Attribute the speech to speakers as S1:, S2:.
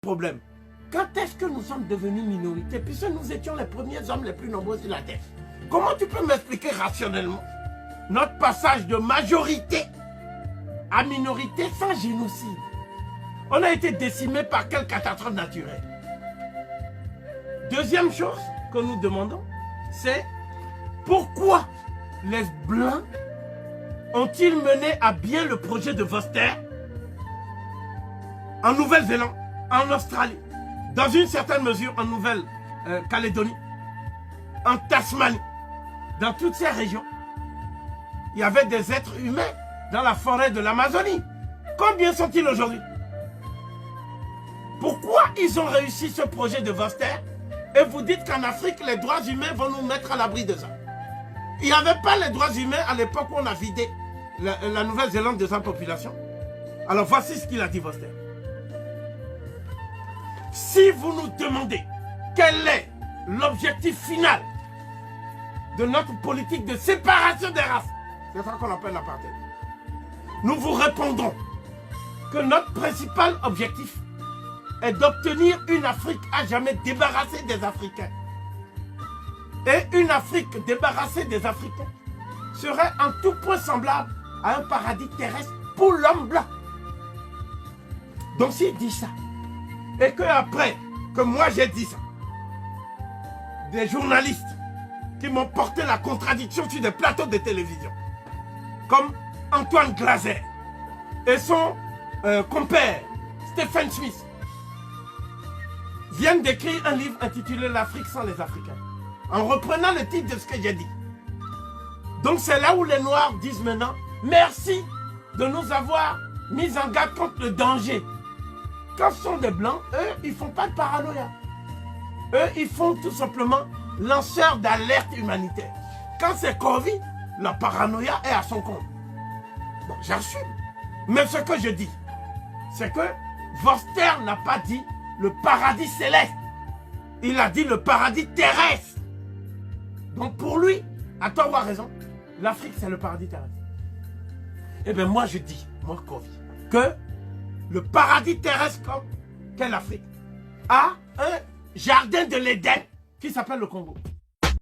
S1: problème. Quand est-ce que nous sommes devenus minorité puisque nous étions les premiers hommes les plus nombreux sur la terre? Comment tu peux m'expliquer rationnellement notre passage de majorité à minorité sans génocide? On a été décimés par quelle catastrophe naturelle? Deuxième chose que nous demandons, c'est pourquoi les Blancs ont-ils mené à bien le projet de Vorster en Nouvelle-Zélande, en Australie, dans une certaine mesure en Nouvelle-Calédonie, en Tasmanie, dans toutes ces régions? Il y avait des êtres humains dans la forêt de l'Amazonie. Combien sont-ils aujourd'hui? Pourquoi ils ont réussi ce projet de Vorster et vous dites qu'en Afrique, les droits humains vont nous mettre à l'abri de ça? Il n'y avait pas les droits humains à l'époque où on a vidé la Nouvelle-Zélande de sa population. Alors voici ce qu'il a dit Vorster. Si vous nous demandez quel est l'objectif final de notre politique de séparation des races, c'est ça qu'on appelle l'apartheid, nous vous répondrons que notre principal objectif est d'obtenir une Afrique à jamais débarrassée des Africains. Et une Afrique débarrassée des Africains serait en tout point semblable à un paradis terrestre pour l'homme blanc. Donc s'il dit ça, et que après que moi j'ai dit ça, des journalistes qui m'ont porté la contradiction sur des plateaux de télévision, comme Antoine Glaser et son compère Stephen Smith, viennent d'écrire un livre intitulé L'Afrique sans les Africains, en reprenant le titre de ce que j'ai dit. Donc c'est là où les Noirs disent maintenant, merci de nous avoir mis en garde contre le danger. Quand ce sont des Blancs, eux, ils ne font pas de paranoïa. Eux, ils font tout simplement lanceurs d'alerte humanitaire. Quand c'est Covid, la paranoïa est à son compte. Bon, j'assume. Mais ce que je dis, c'est que Vorster n'a pas dit le paradis céleste. Il a dit le paradis terrestre. Donc pour lui, à tort ou à raison, l'Afrique c'est le paradis terrestre. Eh bien moi je dis, moi Kovi, que le paradis terrestre qu'est l'Afrique a un jardin de l'Éden qui s'appelle le Congo.